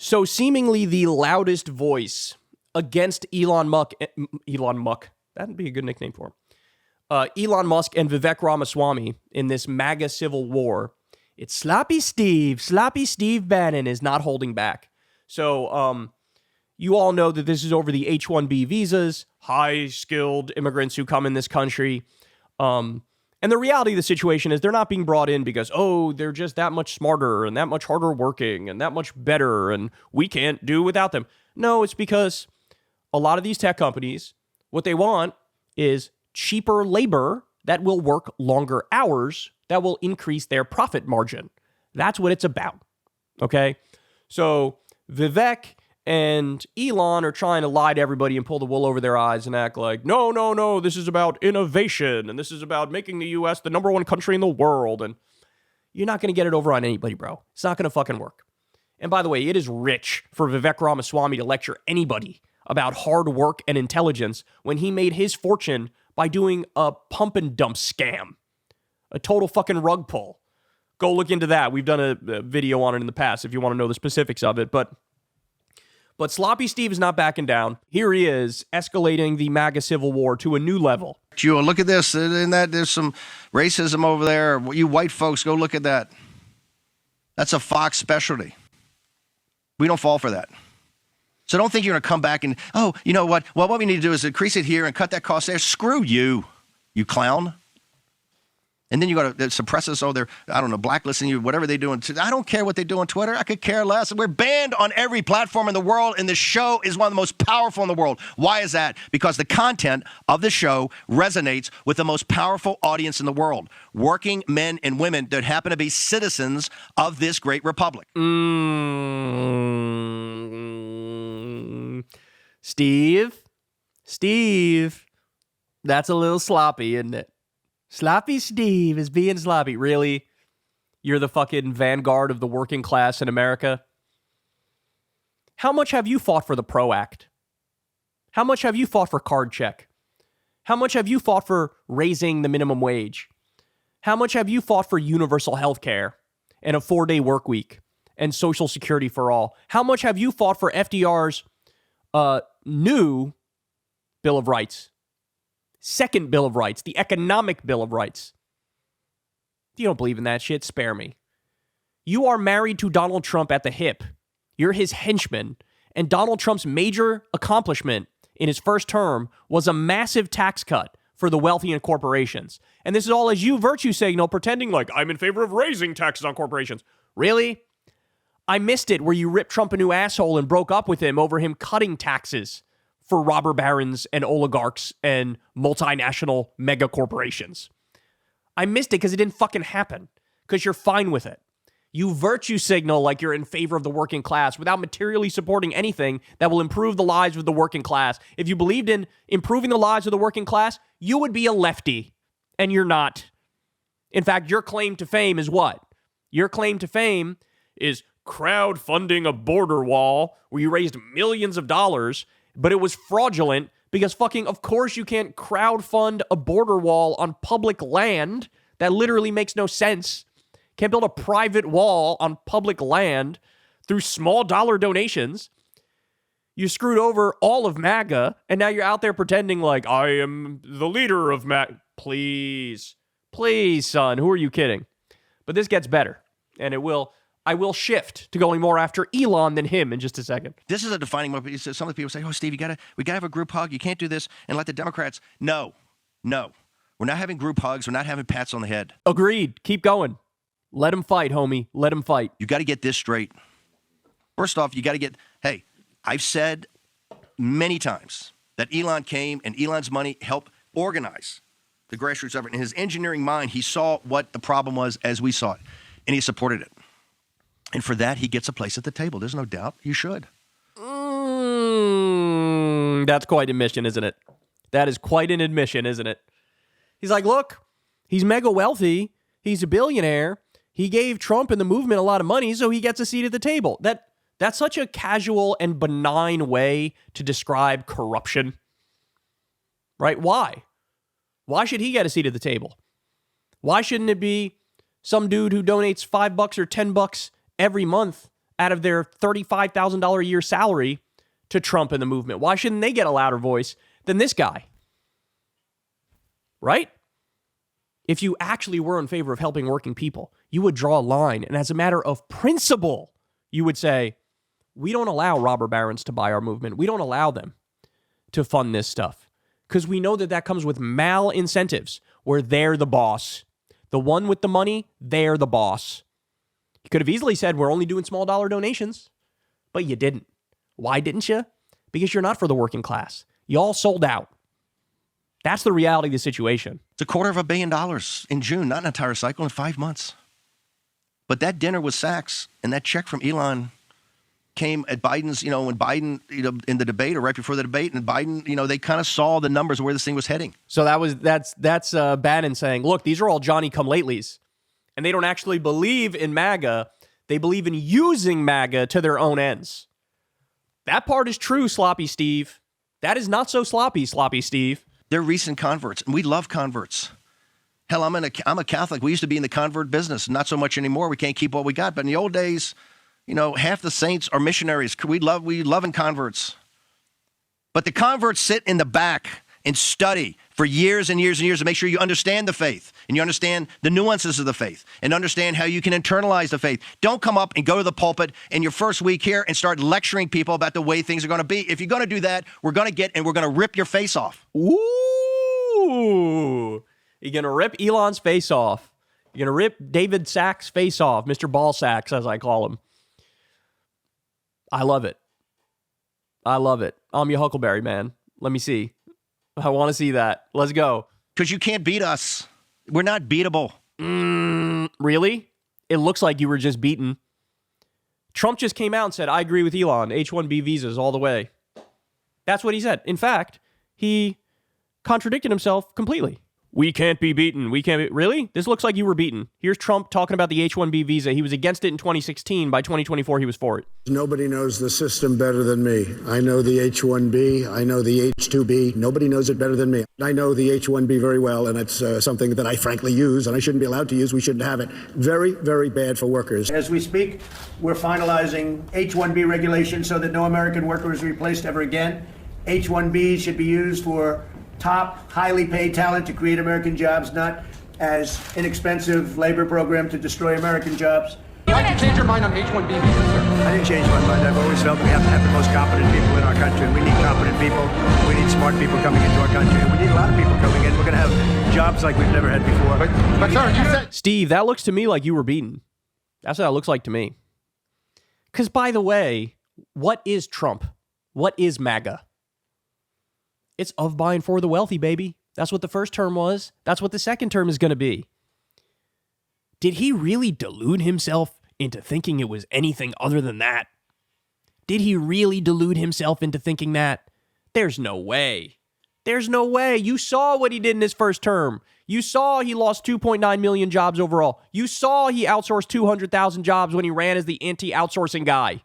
So seemingly the loudest voice against Elon Musk, that'd be a good nickname for him. Elon Musk and Vivek Ramaswamy in this MAGA civil war. It's Sloppy Steve Bannon is not holding back. So you all know that this is over the H-1B visas, high-skilled immigrants who come in this country. And the reality of the situation is they're not being brought in because, they're just that much smarter and that much harder working and that much better and we can't do without them. No, it's because a lot of these tech companies, what they want is cheaper labor that will work longer hours that will increase their profit margin. That's what it's about, okay? So Vivek and Elon are trying to lie to everybody and pull the wool over their eyes and act like, no, this is about innovation and this is about making the U.S. the number one country in the world. And you're not going to get it over on anybody, bro. It's not going to fucking work. And by the way, it is rich for Vivek Ramaswamy to lecture anybody about hard work and intelligence when he made his fortune by doing a pump and dump scam. A total fucking rug pull. Go look into that. We've done a video on it in the past if you want to know the specifics of it. But Sloppy Steve is not backing down. Here he is, escalating the MAGA civil war to a new level. You look at this, and that there's some racism over there. You white folks, go look at that. That's a Fox specialty. We don't fall for that. So don't think you're going to come back and, you know what? Well, what we need to do is increase it here and cut that cost there. Screw you, you clown. And then you got to suppress us. They're, blacklisting you, whatever they're doing. I don't care what they do on Twitter. I could care less. We're banned on every platform in the world, and the show is one of the most powerful in the world. Why is that? Because the content of the show resonates with the most powerful audience in the world, working men and women that happen to be citizens of this great republic. Steve, that's a little sloppy, isn't it? Sloppy Steve is being sloppy. Really? You're the fucking vanguard of the working class in America? How much have you fought for the PRO Act? How much have you fought for card check? How much have you fought for raising the minimum wage? How much have you fought for universal health care and a 4-day work week and Social Security for all? How much have you fought for FDR's new Bill of Rights? Second Bill of Rights, the Economic Bill of Rights. If you don't believe in that shit, spare me. You are married to Donald Trump at the hip. You're his henchman. And Donald Trump's major accomplishment in his first term was a massive tax cut for the wealthy and corporations. And this is all as you virtue signal, pretending like I'm in favor of raising taxes on corporations. Really? I missed it where you ripped Trump a new asshole and broke up with him over him cutting taxes for robber barons and oligarchs and multinational mega corporations. I missed it because it didn't fucking happen, because you're fine with it. You virtue signal like you're in favor of the working class without materially supporting anything that will improve the lives of the working class. If you believed in improving the lives of the working class, you would be a lefty, and you're not. In fact, your claim to fame is what? Your claim to fame is crowdfunding a border wall where you raised millions of dollars, but it was fraudulent because of course you can't crowdfund a border wall on public land. That literally makes no sense. Can't build a private wall on public land through small dollar donations. You screwed over all of MAGA, and now you're out there pretending like I am the leader of MAGA. Please, son, who are you kidding? But this gets better, and I will shift to going more after Elon than him in just a second. This is a defining moment. Some of the people say, Steve, we gotta have a group hug. You can't do this and let the Democrats. No. We're not having group hugs. We're not having pats on the head. Agreed. Keep going. Let him fight, homie. Let him fight. You got to get this straight. First off, I've said many times that Elon came and Elon's money helped organize the grassroots effort. In his engineering mind, he saw what the problem was as we saw it, and he supported it. And for that, he gets a place at the table. There's no doubt. You should. That's quite an admission, isn't it? That is quite an admission, isn't it? He's like, look, he's mega wealthy. He's a billionaire. He gave Trump and the movement a lot of money, so he gets a seat at the table. That's such a casual and benign way to describe corruption. Right? Why? Why should he get a seat at the table? Why shouldn't it be some dude who donates $5 or $10 every month out of their $35,000 a year salary to Trump and the movement? Why shouldn't they get a louder voice than this guy? Right? If you actually were in favor of helping working people, you would draw a line. And as a matter of principle, you would say, we don't allow robber barons to buy our movement. We don't allow them to fund this stuff. Because we know that that comes with mal-incentives where they're the boss. The one with the money, they're the boss. You could have easily said, we're only doing small dollar donations. But you didn't. Why didn't you? Because you're not for the working class. You all sold out. That's the reality of the situation. It's $250 million in June, not an entire cycle, in 5 months. But that dinner with Sachs and that check from Elon came at Biden's, when Biden, in the debate or right before the debate, and Biden, they kind of saw the numbers of where this thing was heading. So that's Bannon saying, look, these are all Johnny-come-latelys, and they don't actually believe in MAGA. They believe in using MAGA to their own ends. That part is true, Sloppy Steve. That is not so sloppy, Sloppy Steve. They're recent converts, and we love converts. Hell, I'm a Catholic. We used to be in the convert business. Not so much anymore. We can't keep what we got. But in the old days, half the saints are missionaries. We love in converts. But the converts sit in the back and study for years and years and years to make sure you understand the faith and you understand the nuances of the faith and understand how you can internalize the faith. Don't come up and go to the pulpit in your first week here and start lecturing people about the way things are going to be. If you're going to do that, we're going to rip your face off. Ooh. You're going to rip Elon's face off. You're going to rip David Sachs' face off, Mr. Ball Sachs, as I call him. I love it. I love it. I'm your Huckleberry, man. Let me see. I want to see that. Let's go. Because you can't beat us. We're not beatable. Really? It looks like you were just beaten. Trump just came out and said, I agree with Elon. H-1B visas all the way. That's what he said. In fact, he contradicted himself completely. We can't be beaten. Really? This looks like you were beaten. Here's Trump talking about the H-1B visa. He was against it in 2016. By 2024, he was for it. Nobody knows the system better than me. I know the H-1B. I know the H-2B. Nobody knows it better than me. I know the H-1B very well, and it's something that I frankly use, and I shouldn't be allowed to use. We shouldn't have it. Very, very bad for workers. As we speak, we're finalizing H-1B regulations so that no American worker is replaced ever again. H-1Bs should be used for top, highly paid talent to create American jobs, not as inexpensive labor program to destroy American jobs. Why did you change your mind on H-1B visas, sir? I didn't change my mind. I've always felt we have to have the most competent people in our country. We need competent people. We need smart people coming into our country. And we need a lot of people coming in. We're going to have jobs like we've never had before. But sir, you said... Steve, that looks to me like you were beaten. That's what that looks like to me. Because, by the way, what is Trump? What is MAGA? It's of, by, and for the wealthy, baby. That's what the first term was. That's what the second term is going to be. Did he really delude himself into thinking it was anything other than that? Did he really delude himself into thinking that? There's no way. There's no way. You saw what he did in his first term. You saw he lost 2.9 million jobs overall. You saw he outsourced 200,000 jobs when he ran as the anti-outsourcing guy.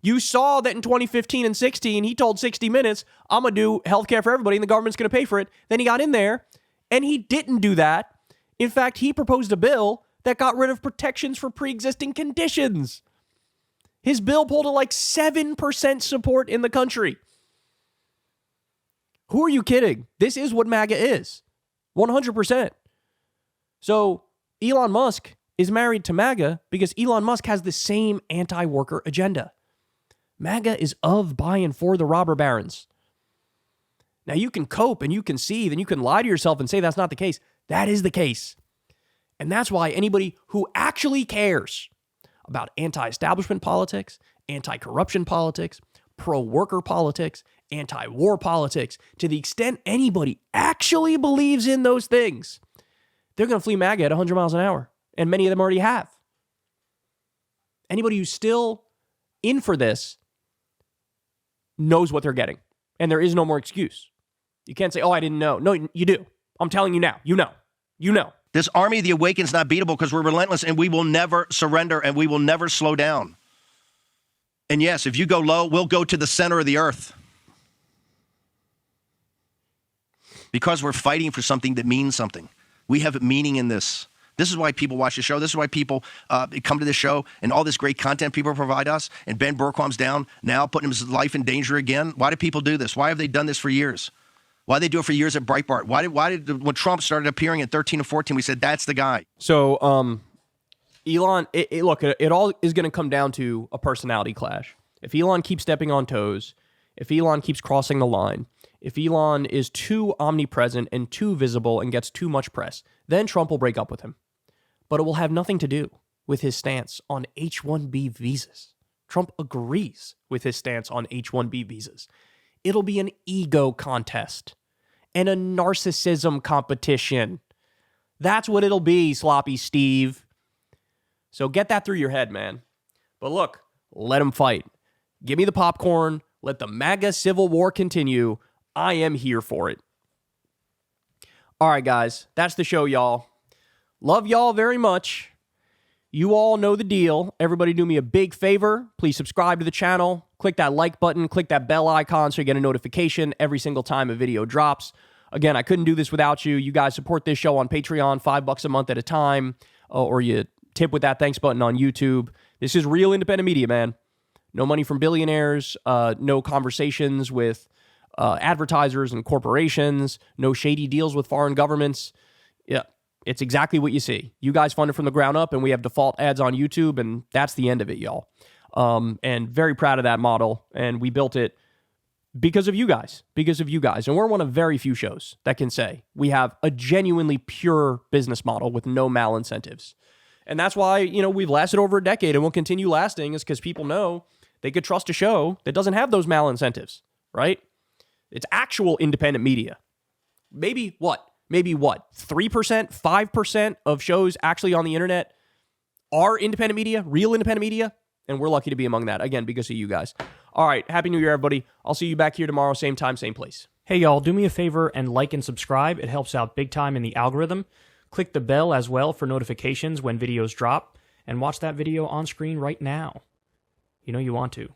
You saw that in 2015 and 16, he told 60 Minutes, I'm going to do healthcare for everybody and the government's going to pay for it. Then he got in there and he didn't do that. In fact, he proposed a bill that got rid of protections for pre-existing conditions. His bill pulled a 7% support in the country. Who are you kidding? This is what MAGA is. 100%. So Elon Musk is married to MAGA because Elon Musk has the same anti-worker agenda. MAGA is of, by, and for the robber barons. Now, you can cope and you can seethe and you can lie to yourself and say that's not the case. That is the case. And that's why anybody who actually cares about anti-establishment politics, anti-corruption politics, pro-worker politics, anti-war politics, to the extent anybody actually believes in those things, they're going to flee MAGA at 100 miles an hour. And many of them already have. Anybody who's still in for this knows what they're getting. And there is no more excuse. You can't say, oh, I didn't know. No, you do. I'm telling you now. You know. You know. This army of the awakened is not beatable because we're relentless and we will never surrender and we will never slow down. And yes, if you go low, we'll go to the center of the earth. Because we're fighting for something that means something. We have meaning in this. This is why people watch the show. This is why people come to this show and all this great content people provide us. And Ben Berquam's down now, putting his life in danger again. Why do people do this? Why have they done this for years? Why did they do it for years at Breitbart? Why did when Trump started appearing in 13 and 14, we said, that's the guy. So, Elon, look, it all is going to come down to a personality clash. If Elon keeps stepping on toes, if Elon keeps crossing the line, if Elon is too omnipresent and too visible and gets too much press, then Trump will break up with him. But it will have nothing to do with his stance on H-1B visas. Trump agrees with his stance on H-1B visas. It'll be an ego contest and a narcissism competition. That's what it'll be, Sloppy Steve. So get that through your head, man. But look, let him fight. Give me the popcorn. Let the MAGA civil war continue. I am here for it. All right, guys, that's the show, y'all. Love y'all very much. You all know the deal. Everybody do me a big favor. Please subscribe to the channel. Click that like button. Click that bell icon so you get a notification every single time a video drops. Again, I couldn't do this without you. You guys support this show on Patreon, $5 a month at a time, or you tip with that thanks button on YouTube. This is real independent media, man. No money from billionaires, no conversations with advertisers and corporations, no shady deals with foreign governments. Yeah, it's exactly what you see. You guys fund it from the ground up, and we have default ads on YouTube, and that's the end of it, y'all. And very proud of that model, and we built it because of you guys, And we're one of very few shows that can say we have a genuinely pure business model with no malincentives. And that's why, we've lasted over a decade and will continue lasting, is because people know they could trust a show that doesn't have those malincentives, right? It's actual independent media. Maybe what? 3%, 5% of shows actually on the internet are independent media, real independent media, and we're lucky to be among that, again, because of you guys. All right, Happy New Year, everybody. I'll see you back here tomorrow, same time, same place. Hey, y'all, do me a favor and like and subscribe. It helps out big time in the algorithm. Click the bell as well for notifications when videos drop, and watch that video on screen right now. You know you want to.